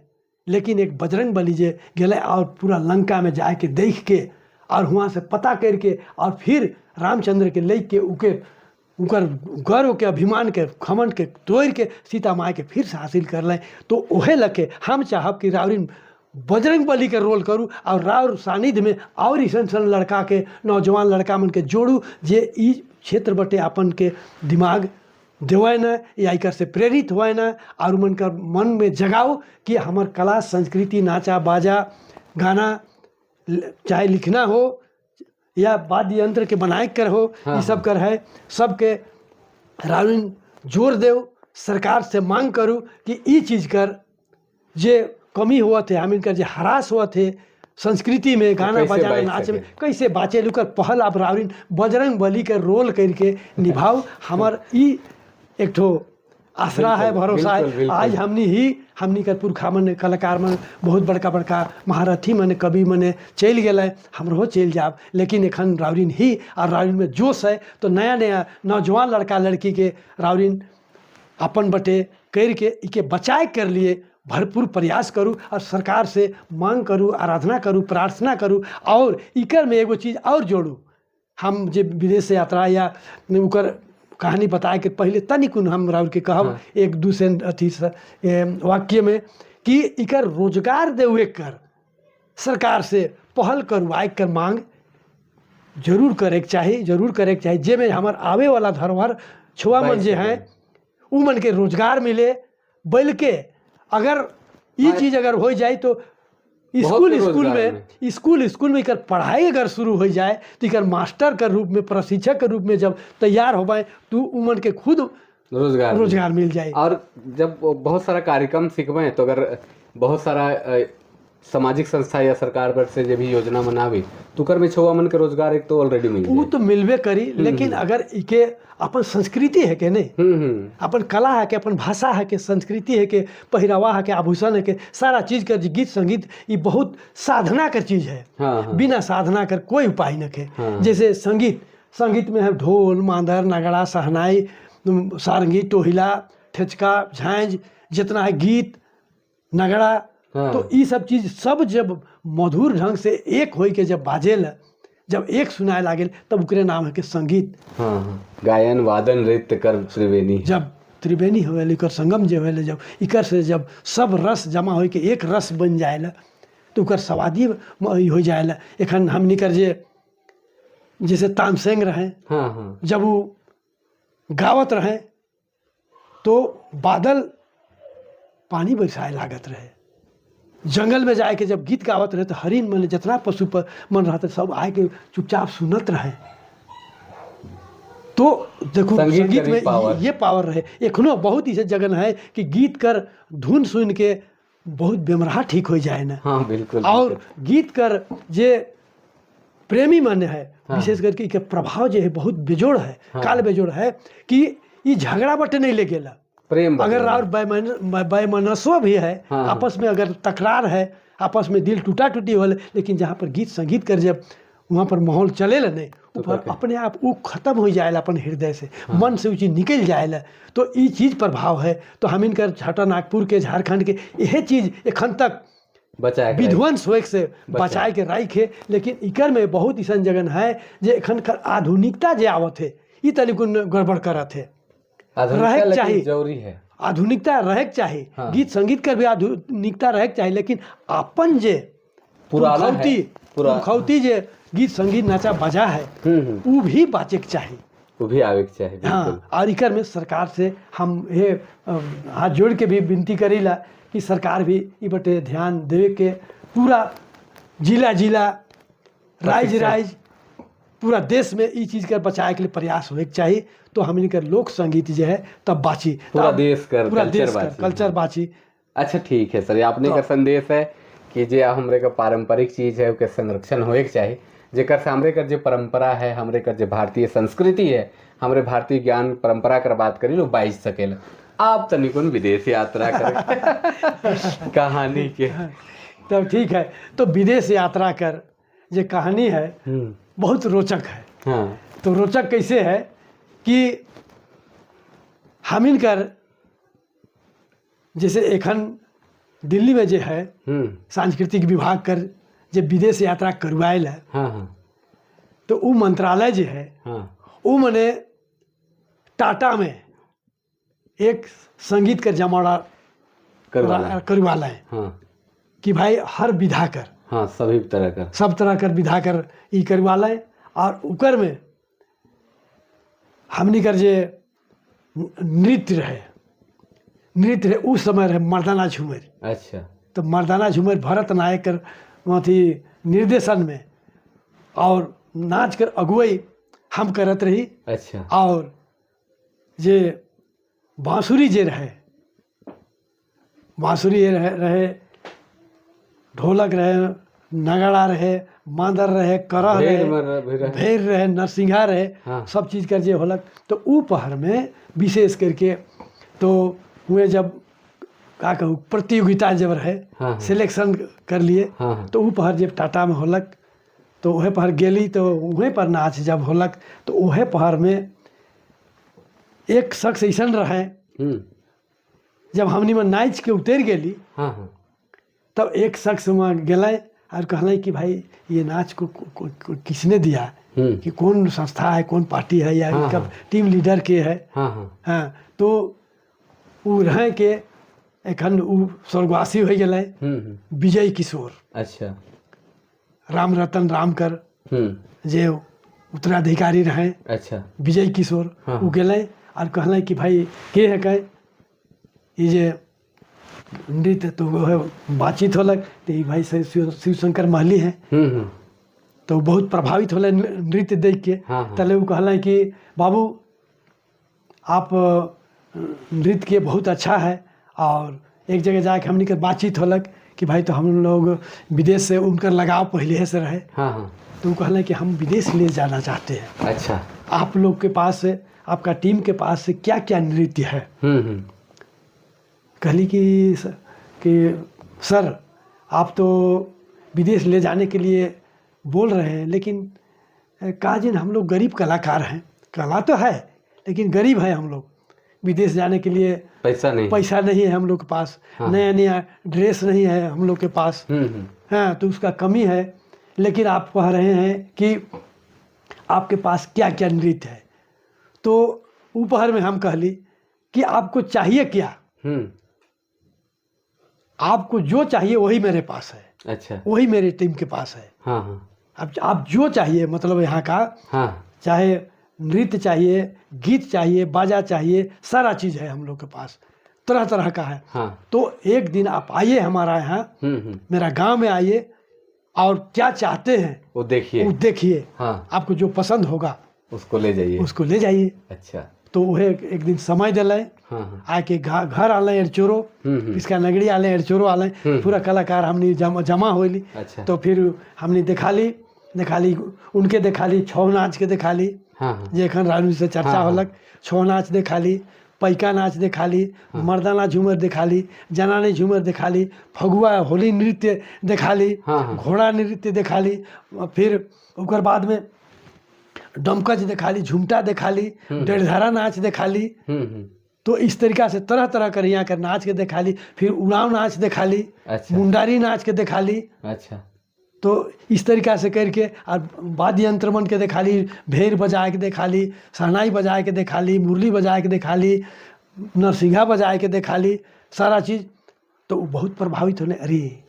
लेकिन एक बजरंग बली जे गेले और पूरा लंका में जाके देख के और वहाँ से पता करके और फिर रामचंद्र के ले के उकर गर्व के अभिमान के खमन के तोड़ के सीता माँ के फिर से हासिल कर लें। तो ओहे लगे हम चाहब कि राउरिन बजरंग बली के रोल करूँ और राउर सानिध्य में और ऐसा लड़का के नौजवान लड़का मन के जोड़ू जे ई क्षेत्र बटे अपन के दिमाग देवे न या इकर से प्रेरित हुए न, और मन कर मन में जगाओ कि हमार कला संस्कृति नाचा बाजा गाना चाहे लिखना हो या वाद्य यंत्र के बनाए कर हो, ये सब कर है सबके राउरिन जोर देव, सरकार से मांग करूँ कि ये चीज़ कर जे कमी हुआ थे हम इनकर जे हरास हुआ थे संस्कृति में गाना कैसे बजाना बाँच नाच में सके। कैसे बाँचे लुकर पहल आप रावरीन बजरंग बली के रोल करके निभाओ हमार ई एक ठो आसरा है, भरोसा है। बिल्कुल। आज हमनी का पुरखा मन कलाकार मन बहुत बड़का बड़का महारथी मन कवि मन चल गए, हमरो चल जाब, लेकिन एखन रावरीन ही और रावरीन में जोश है। तो नया नया नौजवान लड़का लड़की के रावरीन अपन बटे करके इके बचाए कर लिए भरपूर प्रयास करूँ और सरकार से मांग करूँ, आराधना करूँ, प्रार्थना करूँ। और इकर में एगो चीज़ और जोड़ू, हम जे विदेश यात्रा या उकर कहानी बताए के पहले तनिक हम राउर के कहब। हाँ। एक दूसरे अथी वाक्य में कि इकर रोजगार देवे कर सरकार से पहल करवाए कर मांग जरूर करे के चाही, जेमें हमार आवे वाला धरोहर छुआ मन जे हैं उ मन के रोजगार मिले। बल्कि अगर ये चीज़ अगर हो जाए तो स्कूल में इकर पढ़ाई अगर शुरू हो जाए तो इकर मास्टर के रूप में, प्रशिक्षक के रूप में जब तैयार हो पाए तो उमन के खुद रोजगार मिल जाए। और जब बहुत सारा कार्यक्रम सीखबे तो अगर बहुत सारा सामाजिक संस्था या सरकार पर से जो भी योजना बनावे तो कर में छुआ मन के रोजगार एक तो ऑलरेडी मिल जाए। वो तो मिलवे करी, लेकिन अगर इके अपन संस्कृति है के नहीं, अपन कला है के, अपन भाषा है के, संस्कृति है के, पहरावा है के, आभूषण है के, सारा चीज कर गीत संगीत ये बहुत साधना कर चीज है। हाँ। बिना साधना कर कोई उपाय न के। जैसे संगीत में है ढोल, मांदर, नगड़ा, सहनाई, सारंगी, टोहिला, ठेचका, झांझ, जितना है गीत नगड़ा, तो ये सब चीज सब जब मधुर ढंग से एक होई के जब बाजेल, जब एक सुनाए लागेल तब उकरे नाम है कि संगीत। गायन वादन नृत्य कर त्रिवेणी, जब त्रिवेणी होवेल इकर संगम जो होवेल, जब इकर से जब सब रस जमा हो के एक रस बन जाएला तो उकर स्वादी हो जाएला। एखन हमनी कर जैसे तानसेन रहे, जब वो गावत रहे तो बादल पानी बरसाए लागत रहे। जंगल में जाए के जब गीत गावत रहे तो हरिन मन जितना पशु पर मन रहते सब आए के चुपचाप सुनत रहे। तो देखो संगीत में ये पावर रहे। एखनो बहुत ऐसे जगह है कि गीत कर धुन सुन के बहुत बेमराह ठीक हो जाए ना। हाँ बिल्कुल। और गीत कर जे प्रेमी मन है, विशेष करके के प्रभाव जो है बहुत बेजोड़ है, काल बेजोड़ है कि ये झगड़ा बटे नहीं ले गेला। अगर और वैमनस्व भी है, आपस में अगर तकरार है, आपस में दिल टूटा टूटी हो, लेकिन जहाँ पर गीत संगीत कर जब वहाँ पर माहौल चलेला नहीं ऊपर अपने आप वो खत्म हो जाएला, अपन हृदय से मन से वो चीज़ निकल जाएला। तो ये चीज़ प्रभाव है। तो हम इनकर छाटा नागपुर के, झारखंड के यह चीज़ एखन तक विध्वंस होए से बचाए के राखे। लेकिन इकर में बहुत ऐसा जगह है जे एखन कर आधुनिकता जे आवत है ये तनिकुन गड़बड़ करत है। रहे चाहिए, जरूरी है आधुनिकता रहे चाहिए। गीत संगीत कर भी आधुनिकता रहे चाहिए, लेकिन अपन जे पुरखौती जे गीत संगीत नाचा बजा है वो भी बाचे के चाहिए, वो भी आवे के चाहिए। हाँ। और इकर में सरकार से हम ये हाथ जोड़ के भी विनती करीला कि सरकार भी ई बटे ध्यान देवे के, पूरा जिला राज्य पूरा देश में ई चीज़ कर बचाए के लिए प्रयास होने चाहिए। तो हमने कर लोक संगीत जो है तब बाची, पूरा देश कर कल्चर बाची। अच्छा ठीक है सर, आपने का संदेश है कि जे हमरे का पारंपरिक चीज़ है उसके संरक्षण होए के चाहिए, जेकर से हमरे कर जो परंपरा है, हमरे कर जो भारतीय संस्कृति है, हमरे भारतीय ज्ञान परंपरा कर बात करी लोग बाइज सकेला। आप तनिकुन विदेश यात्रा कर कहानी के तब ठीक है। तो विदेश यात्रा कर जो कहानी है बहुत रोचक है। तो रोचक कैसे है कि हम इनकर जैसे एखन दिल्ली में जो है सांस्कृतिक विभाग कर जब विदेश यात्रा करवाएल है, तो वो मंत्रालय जो है वो मने टाटा में एक संगीत का जमाड़ा करवाला है कि भाई हर विधा कर, सब तरह कर विधा कर ई करवाला है। और उकर में हमनी कर जे नृत्य रहे उस समय रहे मर्दाना झूमर। अच्छा। तो मर्दाना झूमर भरत नायक कर अथी निर्देशन में और नाच कर अगुवाई हम करत रही। अच्छा। और जे बांसुरी जे रहे ढोलक रहे, नगड़ा रहे, मांदर रहे, करह रहे, भेड़ रहे, नरसिंहा रहे, सब चीज़ कर जे होलक। तो ऊ पहर में विशेष करके तो हुए जब का कहूँ प्रतियोगिता जब रहे, सिलेक्शन कर लिए, तो ऊ पहर जब टाटा में होलक तो वह पहर गेली तो वहीं पर नाच जब होलक तो वह पहर में एक शख्स ऐसा रहे जब हमनी में नाच के उतर गेली तब एक शख्स वहाँ गए और कहले कि भाई ये नाच को किसने दिया, कि कौन संस्था है, कौन पार्टी है, या कब टीम लीडर के है। हाँ तो वो रहे के एखन उ स्वर्गवासी हो गए विजय किशोर। अच्छा। राम रतन रामकर जे उत्तराधिकारी रहे। अच्छा। विजय किशोर वो गए और कहले कि भाई के है कहे ये जे नृत्य तो वह बातचीत होलक तो ये भाई शिव शंकर महली हैं। तो बहुत प्रभावित होले नृत्य देख के। तले वो कहले कि बाबू आप नृत्य के बहुत अच्छा है। और एक जगह जाके हमनी के बातचीत होलक कि भाई तो हम लोग विदेश से उनकर लगाव पहले से रहे। तो वो कहले कि हम विदेश ले जाना चाहते हैं। अच्छा। आप लोग के पास से, आपका टीम के पास से क्या क्या नृत्य है। कहली कि सर आप तो विदेश ले जाने के लिए बोल रहे हैं, लेकिन काजिन हम लोग गरीब कलाकार हैं। कला तो है लेकिन गरीब है हम लोग, विदेश जाने के लिए पैसा नहीं है हम लोग के पास। नया नया ड्रेस नहीं है हम लोग के पास। हाँ तो उसका कमी है। लेकिन आप कह रहे हैं कि आपके पास क्या क्या नृत्य है। तो ऊपर में हम कहली कि आपको चाहिए क्या। आपको जो चाहिए वही मेरे पास है। अच्छा। वही मेरी टीम के पास है। अब आप जो चाहिए मतलब यहाँ का चाहे नृत्य चाहिए, गीत चाहिए, बाजा चाहिए, सारा चीज़ है हम लोग के पास, तरह तरह का है। तो एक दिन आप आइए हमारा यहाँ, मेरा गांव में आइए और क्या चाहते हैं वो देखिए। आपको जो पसंद होगा उसको ले जाइए। अच्छा। तो वह एक दिन समय दिले। आके घर आले एरचोरो, इसका नगरी आले एरचोरो आले, पूरा कलाकार हमने जमा होली। अच्छा। तो फिर हमने दिखाली उनके दिखाली छौ नाच के दिखाली जे एखन राजनीति से चर्चा होलक। छौ नाच दिखाली, पैका नाच दिखाली, मर्दाना झूमर दिखाली, जनानी झूमर दिखाली, फगुआ होली नृत्य दिखाली, घोड़ा नृत्य दिखाली, फिर उसके बाद में डमकच दिखाली, झुमटा दिखाली, डेढ़धारा नाच दिखाली। तो इस तरीका से तरह तरह कर यहाँ कर नाच के दिखाली। फिर उड़ाव नाच दिखाली। अच्छा। मुंडारी नाच के दिखाली। अच्छा। तो इस तरीका से करके और वाद्य यंत्र मन के दिखाली, भेड़ बजा के दिखाली, शहनाई बजा के दिखाली, मुरली बजा के दिखाली, नरसिंहा बजा के दिखाली, सारा चीज़। तो बहुत प्रभावित होने, अरे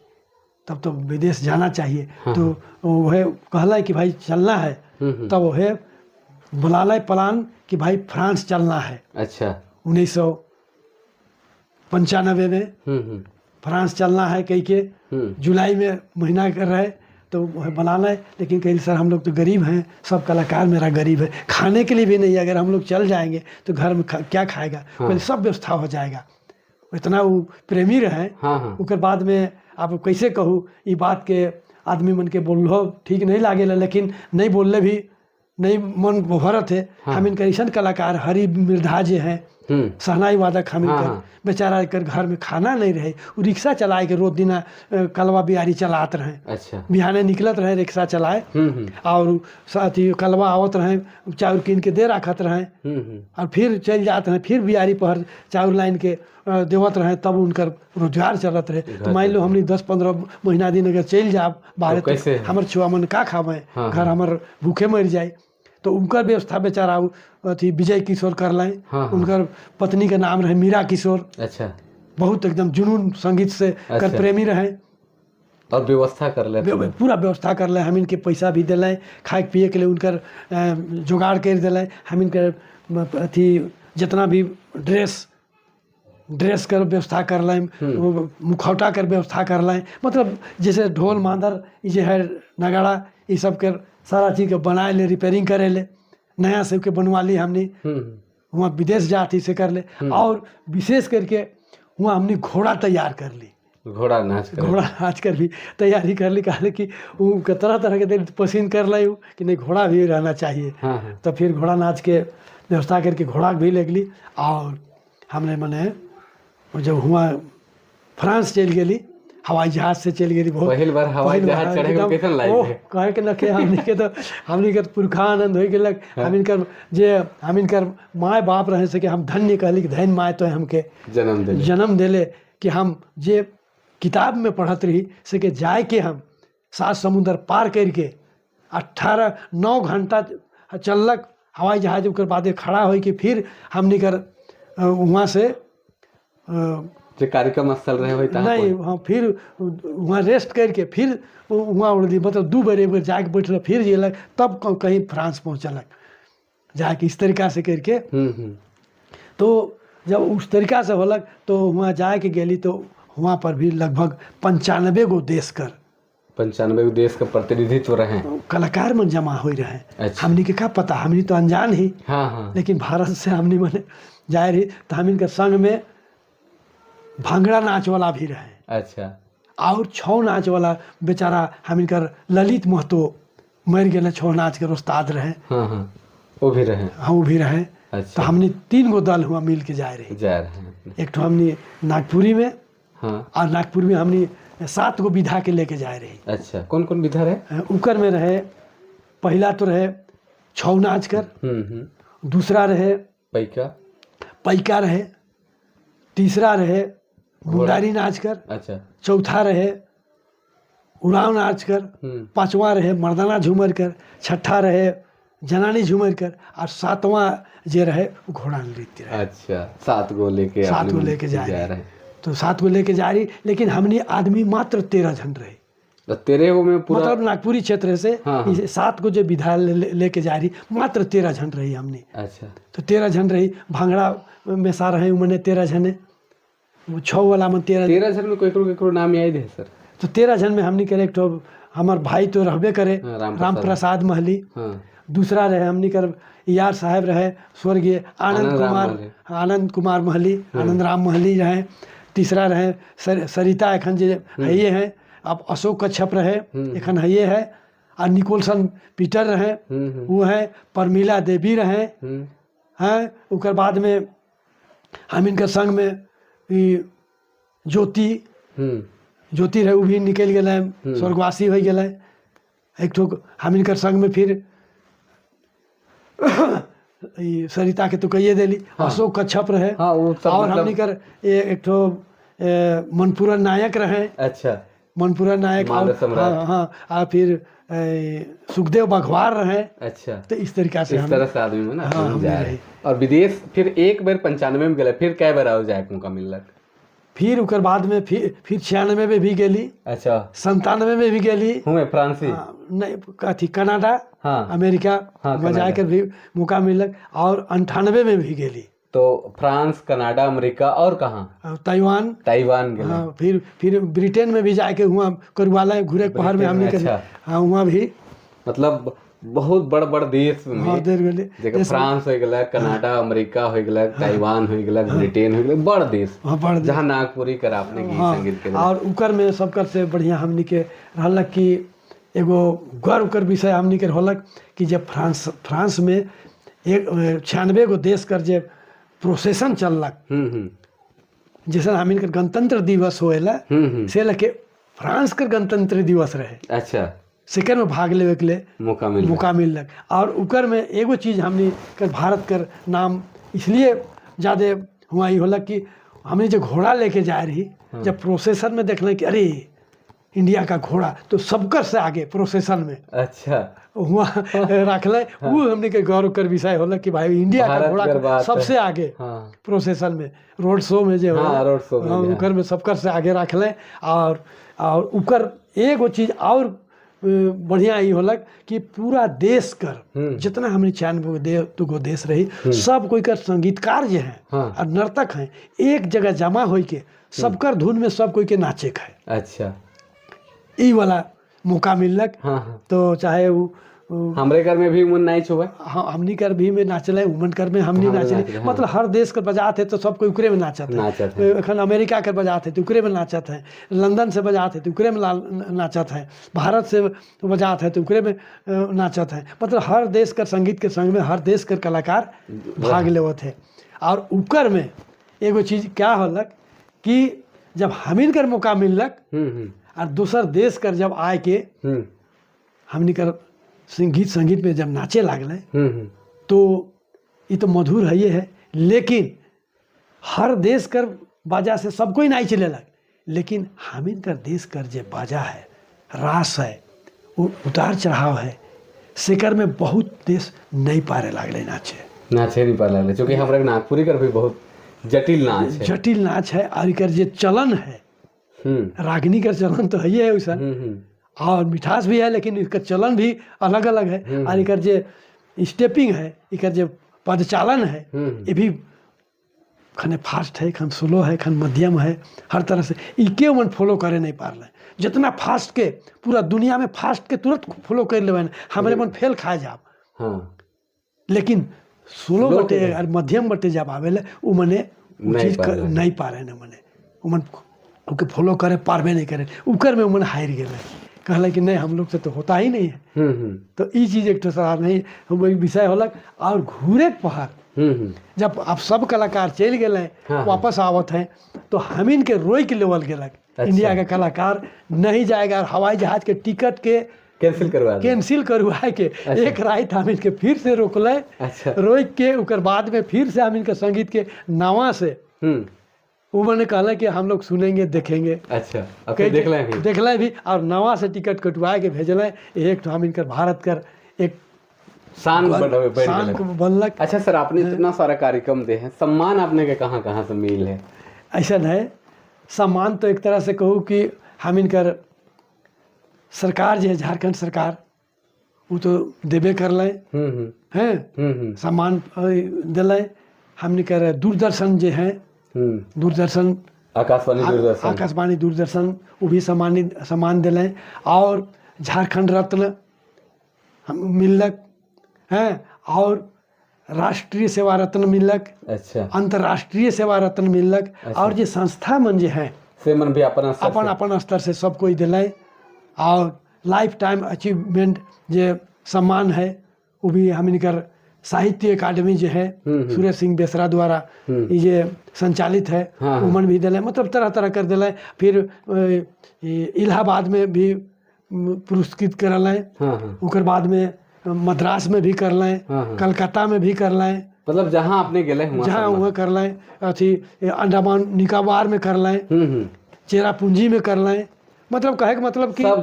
तब तो विदेश जाना चाहिए। तो वह कहला कि भाई चलना है। तब वह बुला प्लान कि भाई फ्रांस चलना है। अच्छा। 1995 में फ्रांस चलना है कहीं के जुलाई में महीना कर रहे। तो वह बनाना है, लेकिन कहीं सर हम लोग तो गरीब हैं, सब कलाकार मेरा गरीब है, खाने के लिए भी नहीं, अगर हम लोग चल जाएंगे तो घर में क्या खाएगा। पहले सब व्यवस्था हो जाएगा। इतना वो प्रेमी रहे। उसके बाद में आप कैसे कहूँ ये बात के आदमी मन के बोलो ठीक नहीं लागे, लेकिन नहीं बोलने भी नहीं मन भरत है। हम इनका ऐसा कलाकार हरी मृधा जे हैं, शहनाई वादक, हम इनका बेचारा कर घर में खाना नहीं रहे, वो रिक्शा चलाए के रोज दिन कलवा बिहारी चलाते रहे। अच्छा। बिहाने निकलत रहे रिक्शा चलाए और साथ ही कलवा आवत रहे, चाउर कीन के दे रखत रहे और फिर चल जाते हैं, फिर बिहारी पहर चाउर लाइन के देवत रहे, तब उनकर रोजगार चलत रहे। तो मान लो हमने 10-15 महीना दिन अगर चल जाब बाहर तो हमारे छुआ मन का खावे, घर हमारे भूखे मर जाए। तो उनकर व्यवस्था बेचारा अथी विजय किशोर कर लें। उनकर पत्नी का नाम रहे मीरा किशोर। अच्छा। बहुत एकदम जुनून संगीत से कर प्रेमी रहे और व्यवस्था कर ले, पूरा व्यवस्था कर ले। हम इनके पैसा भी दिले, खाए पिए के लिए उनकर जुगाड़ कर दिले। हम इनकर अथी जितना भी ड्रेस कर व्यवस्था कर लें, मुखौटा कर व्यवस्था कर लें, मतलब जैसे ढोल मांदर ये है नगाड़ा ये सब कर सारा चीज़ के बनाए ले, रिपेयरिंग करे ले, नया सब के बनवा ली हमने। वहाँ विदेश जाती से कर ले। और विशेष करके वहाँ हमने घोड़ा तैयार कर ली। घोड़ा नाच कर भी तैयारी कर ली, कहले कि वो तरह तरह के दिन पसंद कर ली कि नहीं घोड़ा भी रहना चाहिए। हाँ। तो फिर घोड़ा नाच के व्यवस्था करके घोड़ा भी ले ली। और हमने मने जब हुआ फ्रांस चल गई, हवाई जहाज से चल गई। बहुत पहली बार हवाई जहाज चढ़े के कैसन लागे कहे के लखे हमनी के पुरखा आनंद हो गेलक। हमिनकर माय बाप रहे से कि हम धन्य कहली कि धन्य माय तो हमके जन्म देले कि हम जे किताब में पढ़त रही से कि जाए के हम 7 समुद्र पार करके 9 घंटा चललक हवाई जहाज। ओकर बाद खड़ा हो कि फिर हमनी कर वहाँ से जो कार्यक्रम स्थल रहे हो नहीं, हाँ फिर वहाँ रेस्ट करके फिर वहाँ उड़ दी, मतलब 2 बार एक बार जाके बैठल फिर जेलक, तब कहीं फ्रांस पहुँचलक जाके इस तरीका से करके। तो जब उस तरीका से होलक तो वहाँ जाके गेली तो वहाँ पर भी लगभग 95 गो देश कर 95 गो देश का प्रतिनिधित्व रहे, कलाकार मन जमा हो रहे। अच्छा। हमनी के क्या पता, हमनी तो अनजान ही। हाँ। लेकिन भारत से हमनी मने जाए रही तो हम इनके संग में भांगड़ा नाच वाला भी रहे। अच्छा। और छौ नाच वाला बेचारा हम इनकर ललित महतो मर गए, छौ नाच के उस्ताद रहे। हाँ वो भी रहे। हाँ वो भी रहे। अच्छा। तो हमने 3 गो दल हुआ मिल के जा रहे। एक तो हमने नागपुरी में, हाँ। और नागपुर में हमने 7 गो विधा के लेके जा रही। अच्छा, कौन कौन विधा रहे? उकर में रहे, पहला तो रहे छौ नाच कर, दूसरा रहे पैका रहे, तीसरा रहे मुंडारी नाच कर, अच्छा, चौथा रहे उड़ाव नाच कर, 5वां रहे मर्दाना झूमर कर, 6ठा रहे जनानी झूमर कर, और 7वां जे रहे घोड़ा नृत्य रहे। अच्छा, 7 गो लेके जा रहे। तो 7 गो लेके जा रही, लेकिन हमने आदमी मात्र 13 जन रहे। तो 13 गो में पूरा मतलब नागपुरी क्षेत्र से 7 गो जो विधा लेके जा रही, मात्र 13 जन रही हमने। अच्छा। तो 13 जन रही, भांगड़ा में सा रहे मैंने 13 जने, वो 6 वाला में 13 जन में कोई नाम याद है सर? तो 13 जन में हमने करे, एक तो हमार भाई तो रहबे करे राम प्रसाद महली, दूसरा रहे हमने कर यार साहब रहे स्वर्गीय आनंद कुमार महली, आनंद राम महली रहे। तीसरा रहे सरिता एखन जे हइये हैं, अब अशोक कच्छप रहे एखन हइये है, और निकोलसन पीटर रहे वो है, परमिला देवी रहे हैं। उकर बाद में हम इनके संग में ज्योति रहे, वो भी निकल गए, स्वर्गवासी हो गए। एक तो हम इनकर संग में फिर सरिता के तो कहिए देली, अशोक कच्छप रहे। और हम निकर एक तो मनपुरा नायक रहे। अच्छा, मनपुरा नायक, और फिर सुखदेव बघवार रहे। अच्छा। तो इस तरीका से इस तरह से आदमी में ना जा रहे। और विदेश फिर एक बार 95 में गए, फिर कै बार आओ जाए मौका मिलक? फिर उकर बाद में फिर 96 में भी गेली। अच्छा। 97 में भी गेली हुए फ्रांसी नहीं कथी कनाडा, अमेरिका में जाकर भी मौका मिलक। और 98 में भी गेली। तो फ्रांस, कनाडा, अमेरिका और कहाँ? ताइवान गेली। फिर ब्रिटेन में भी जाके हुआ करवाला घूरे पहाड़ में हमने। अच्छा। हाँ वहाँ भी मतलब बहुत बड़ देश में जगह फ्रांस हो गया, कनाडा, अमेरिका हो गया, ताइवान हो गया, ब्रिटेन हो गया, बड़ देश जहाँ नागपुरी कर आपने गीत संगीत के। और उकर में सबकर से बढ़िया हमनी के रहलक कि एगो गर्व कर विषय हमनी के होलक कि जब फ्रांस में 96 गो देश कर जे प्रोसेसन चललक, जैसे हमनी के गणतंत्र दिवस होएला से लके फ्रांस के गणतंत्र दिवस रहे। अच्छा। सेकंड में भाग लेवे के लिए मौका मिलक। और उकर में एगो चीज़ हमने कर भारत कर नाम इसलिए ज़्यादा हुआ ही होलक कि हमने जो घोड़ा लेके जा रही, जब प्रोसेसन में देखल कि अरे इंडिया का घोड़ा तो सबकर से आगे प्रोसेसन में। अच्छा। हुआ रखल वो हमने के गौरव कर विषय होलक कि भाई इंडिया का घोड़ा सबसे आगे प्रोसेसन में, रोड शो में जो उकर में सबकर से आगे रखल। और उकर एगो चीज़ और बढ़िया ही होलक कि पूरा देश कर जितना हमने 96 गो देश रही, सब कोई कर संगीतकार जो हैं और नर्तक हैं एक जगह जमा हो के सबकर धुन में सब कोई के नाचे है। अच्छा। ई वाला मौका मिलक। तो चाहे वो हमरे घर में भी उमन नाच हुआ। हाँ, हमनी कर भी में नाचल है, उमन कर में हमनी नाचल, मतलब हर देश कर बजात है तो सब कोई उकरे में नाचत है। एखन अमेरिका के बजात है तो उकरे में नाचत है, लंदन से बजात है तो उकरे में नाचत है, भारत से बजात है तो उकरे में नाचत है। मतलब हर देश कर संगीत के संग में हर देश कर कलाकार भाग लेवत है। और उकर में एगो चीज क्या होलक कि जब हमिन कर मौका मिललक और दूसर देश कर जब आए के हमनी कर संगीत में जब नाचे लागले तो ये तो मधुर है, ये है। लेकिन हर देश कर बाजा से सब कोई नाच लेलक, लेकिन हमिन कर देश कर जे बाजा है, रास है, वो उतार चढ़ाव है, सेकर में बहुत देश नहीं पारे लागले नाचे नहीं पारे लागले, क्योंकि हमरा नागपुरी कर भी बहुत जटिल नाच है। और इकर जे चलन है, रागनी का चलन तो है वैसा, और मिठास भी है, लेकिन इसका चलन भी अलग अलग है। और इकर जे स्टेपिंग है, इकर जे पदचालन है, ये भी खने फास्ट है, खन स्लो है, खन मध्यम है, हर तरह से इके मन फॉलो करे नहीं पार ले। जितना फास्ट के पूरा दुनिया में फास्ट के तुरंत फॉलो कर लेवन, हमारे मन फेल खा जाब। लेकिन स्लो बटे और मध्यम बटे जब आवेले उ मने चीज नहीं पारे न मने उमन ओके फॉलो करे पारबे नहीं करे, उकर में उमन हार गेले, कहला कि नहीं हम लोग से तो होता ही नहीं है। तो ये चीज एक ठोसरा नहीं विषय होलक। और घूरे पहाड़ जब अब सब कलाकार चल गए वापस आवत हैं तो हमिन के रोई के लेवल गेलक। अच्छा। इंडिया के कलाकार नहीं जाएगा और हवाई जहाज के टिकट के कैंसिल करवा के। अच्छा। एक रात हमिन के फिर से रोकले। अच्छा। रोक के उकर बाद में फिर से हमिन के संगीत के नवा से उन्होंने कहला कि हम लोग सुनेंगे देखेंगे। अच्छा, अब देख लें भी और नवा से टिकट कटवा के भेजलें। एक तो हम इनकर भारत कर एक शान बनलक। अच्छा सर, आपने इतना सारा कार्यक्रम दे हैं, सम्मान आपने के कहाँ कहाँ से मिल है? ऐसा है, सम्मान तो एक तरह से कहूँ कि हम इनकर सरकार जो है झारखंड सरकार वो तो देवे कर लें हैं, सम्मान दिलें। हम इनकर दूरदर्शन जो है, दूरदर्शन आकाशवाणी दूरदर्शन वो भी सम्मान दिलें। और झारखंड रत्न हम मिलक हैं, और राष्ट्रीय सेवा रत्न मिलक। अच्छा। अंतर्राष्ट्रीय सेवा रत्न मिलक। अच्छा। और जो संस्था मन जो है से मन भी अपन स्तर से सब कोई दिलाए। और लाइफ टाइम अचीवमेंट जो सम्मान है वो भी हम इनकर साहित्य अकादमी जो है सुरेश सिंह बेसरा द्वारा ये संचालित है। हाँ। उमन भी दिलाए, मतलब तरह तरह कर दिलाए। फिर इलाहाबाद में भी पुरस्कृत कर लें। हाँ। उकर बाद में मद्रास में भी कर लें। हाँ। कलकत्ता में भी कर लें, मतलब जहाँ आपने गए जहाँ वहाँ कर लें। अथी अंडमान निकोबार में कर लें, चेरापूंजी में कर लें। मतलब कहे मतलब कि सब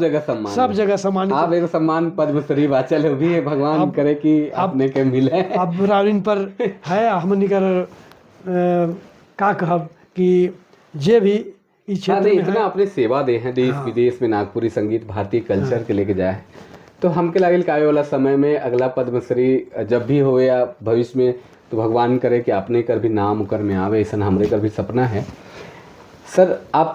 जगह सम्मान। आप एक सम्मान पद्मश्री वाचल हो भी है, भगवान करे कि आपने के मिले। अब राविन पर है हमनी कर का कहब कि जे भी इस क्षेत्र में इतना अपने सेवा दे हैं देश विदेश में, नागपुरी संगीत भारतीय कल्चर के लेके जाए, तो हमके लागल कि आने वाला समय में अगला पद्मश्री जब भी हो या भविष्य में, तो भगवान करे कि आपने कर भी नाम उकर में आवे, ऐसा हमरे कर भी सपना है। सर आप